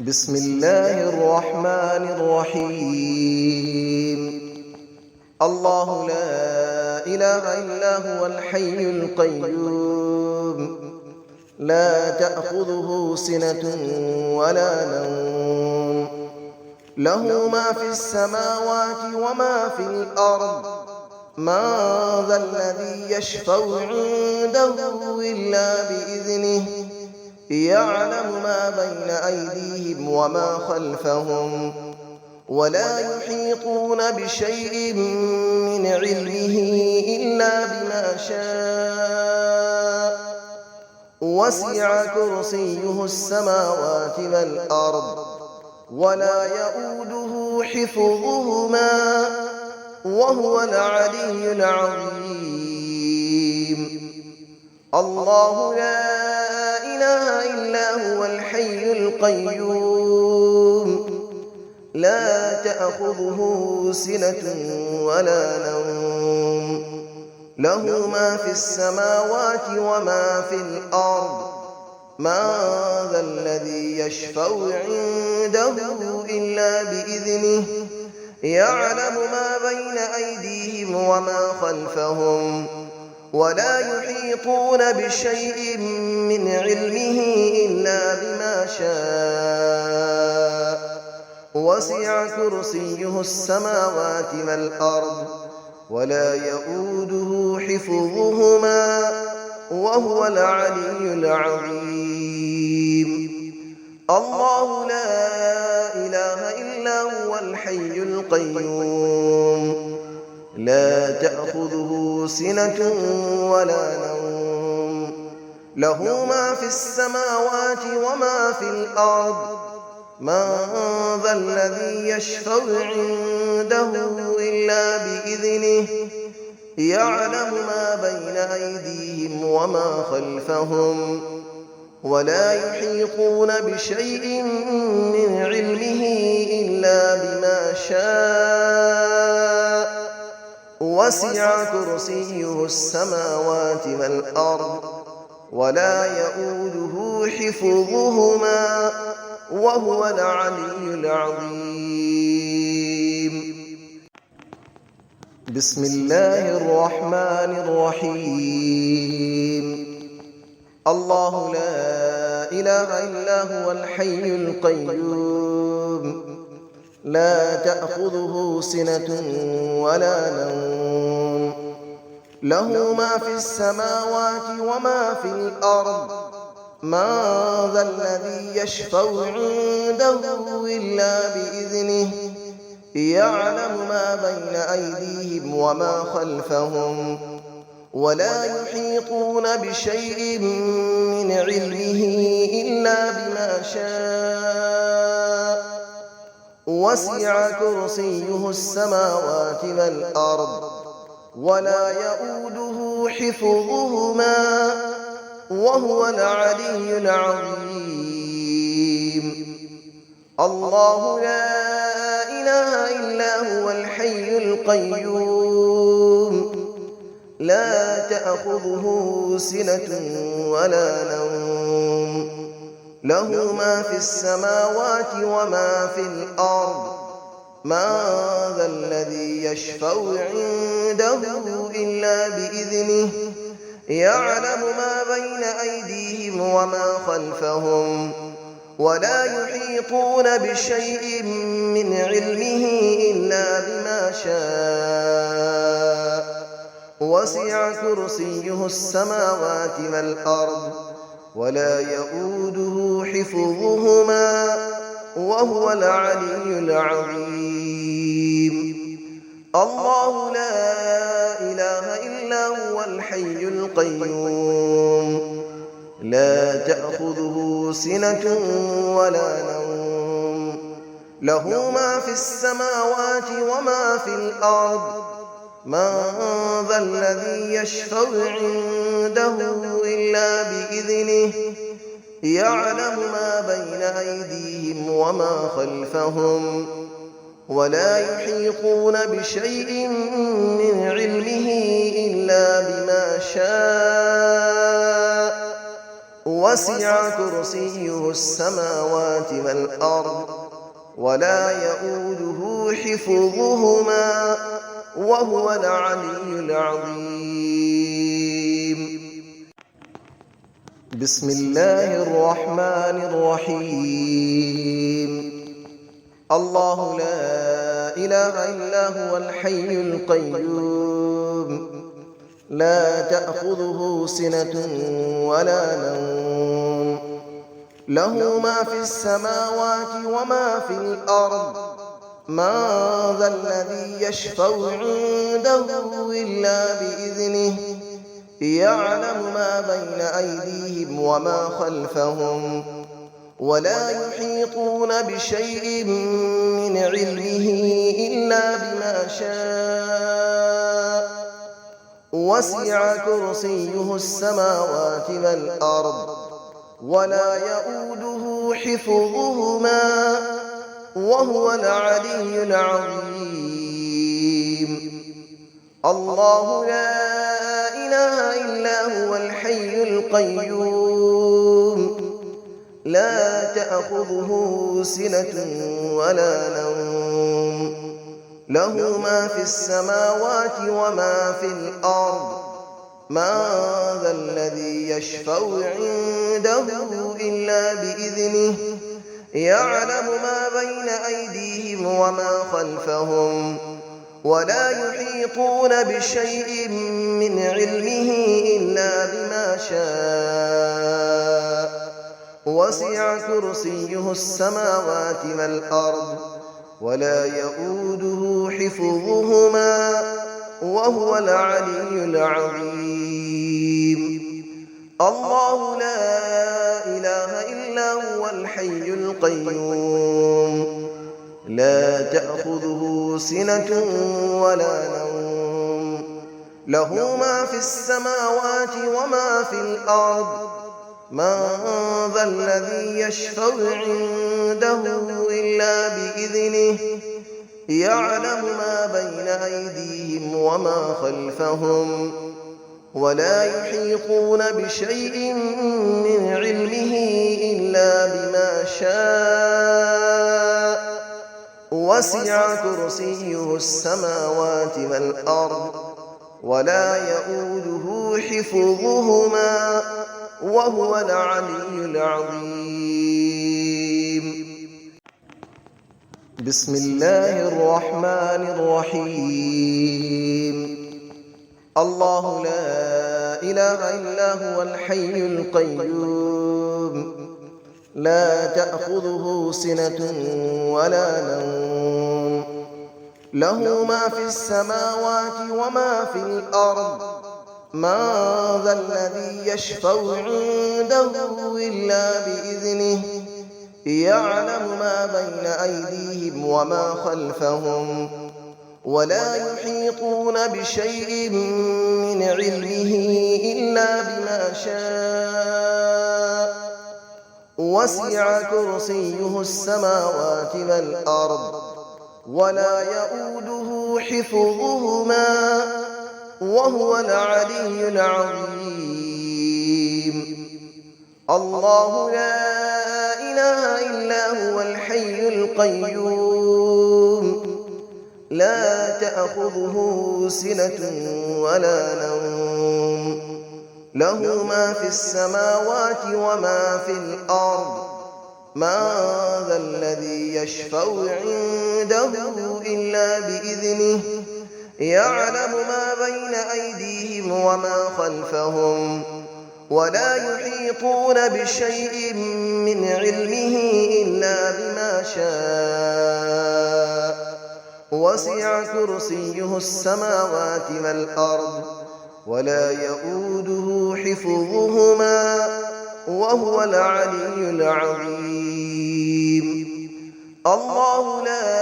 بسم الله الرحمن الرحيم. الله لا إله إلا هو الحي القيوم، لا تأخذه سنة ولا نوم، له ما في السماوات وما في الأرض. من ذا الذي يشفع عنده إلا بإذنه، يعلم ما بين أيديهم وما خلفهم، ولا يحيطون بشيء من علمه إلا بما شاء. وسع كرسيه السماوات والأرض، ولا يؤوده حفظهما، وهو العلي العظيم. الله لا إله إلا هو الحي القيوم، لا تأخذه سنة ولا نوم، له ما في السماوات وما في الأرض. من ذا الذي يشفع عنده إلا بإذنه، يعلم ما بين أيديهم وما خلفهم، ولا يحيطون بشيء من علمه إلا بما شاء. وسع كرسيه السماوات والأرض، ولا يؤوده حفظهما، وهو العلي العظيم. الله لا إله إلا هو الحي القيوم، لا تأخذه سنة ولا نوم، له ما في السماوات وما في الأرض. من ذا الذي يشفع عنده إلا بإذنه، يعلم ما بين أيديهم وما خلفهم، ولا يحيطون بشيء من علمه إلا بما شاء. وسع كرسيه السماوات والأرض، ولا يؤوده حفظهما، وهو العلي العظيم. بسم الله الرحمن الرحيم. الله لا إله إلا هو الحي القيوم، لا تأخذه سنة ولا نوم، له ما في السماوات وما في الأرض. من ذا الذي يشفع عنده إلا بإذنه، يعلم ما بين أيديهم وما خلفهم، ولا يحيطون بشيء من علمه إلا بما شاء. وسع كرسيه السماوات والأرض، ولا يؤوده حفظهما، وهو العلي العظيم. الله لا إله إلا هو الحي القيوم، لا تأخذه سنة ولا نوم، له ما في السماوات وما في الأرض. من ذا الذي يشفع عنده إلا بإذنه، يعلم ما بين أيديهم وما خلفهم، ولا يحيطون بشيء من علمه إلا بما شاء. وسع كرسيه السماوات والأرض، ولا يؤوده حفظهما، وهو العلي العظيم. الله لا إله إلا هو الحي القيوم، لا تأخذه سنة ولا نوم، له ما في السماوات وما في الأرض. من ذا الذي يشفع عنده إلا بإذنه، يعلم ما بين أيديهم وما خلفهم، ولا يحيطون بشيء من علمه إلا بما شاء. وسع كرسيه السماوات والأرض ولا يؤوده حفظهما وهو العلي العظيم. بسم الله الرحمن الرحيم. الله لا إله إلا هو الحي القيوم لا تأخذه سنة ولا نوم له ما في السماوات وما في الأرض من ذا الذي يشفع عنده إلا بإذنه يعلم ما بين أيديهم وما خلفهم ولا يحيطون بشيء من علمه إلا بما شاء وسع كرسيه السماوات والأرض ولا يؤوده حفظهما وهو العلي العظيم. الله لا إله إلا هو الحي القيوم لا تأخذه سنة ولا نوم له ما في السماوات وما في الأرض من ذا الذي يشفع عنده إلا بإذنه يعلم ما بين أيديهم وما خلفهم ولا يحيطون بشيء من علمه إلا بما شاء وسع كرسيه السماوات والأرض ولا يؤوده حفظهما وهو العلي العظيم. الله لا إله إلا هو الحي القيوم لا تأخذه سنة ولا نوم له ما في السماوات وما في الأرض من ذا الذي يشفع عنده إلا بإذنه يعلم ما بين أيديهم وما خلفهم ولا يحيطون بشيء من علمه إلا بما شاء وسع كرسيه السماوات والأرض ولا يؤوده حفظهما وهو العلي العظيم. بسم الله الرحمن الرحيم. الله لا إله إلا هو الحي القيوم لا تأخذه سنة ولا نوم له ما في السماوات وما في الأرض من ذا الذي يشفع عنده إلا بإذنه يعلم ما بين أيديهم وما خلفهم ولا يحيطون بشيء من علمه إلا بما شاء وسع كرسيه السماوات والأرض ولا يؤوده حفظهما وهو العلي العظيم. الله لا إله إلا هو الحي القيوم لا تأخذه سنة ولا نوم له ما في السماوات وما في الأرض من ذا الذي يشفع عنده إلا بإذنه يعلم ما بين أيديهم وما خلفهم ولا يحيطون بشيء من علمه إلا بما شاء وسع كرسيه السماوات والأرض ولا يؤوده حفظهما وهو العلي العظيم. الله لا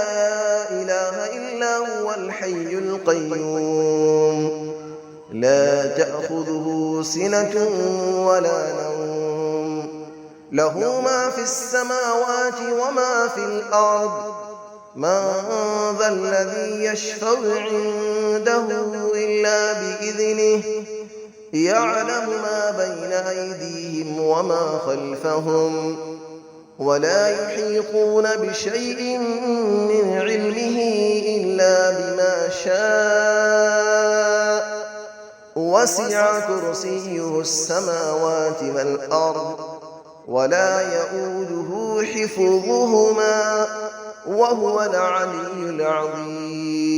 إله إلا هو الحي القيوم لا تأخذه سنة ولا نوم له ما في السماوات وما في الأرض من ذا الذي يشفع عنده إلا بإذنه يعلم ما بين أيديهم وما خلفهم ولا يحيطون بشيء من علمه إلا بما شاء وسع كرسيه السماوات والأرض ولا يئوده حفظهما وهو العلي العظيم.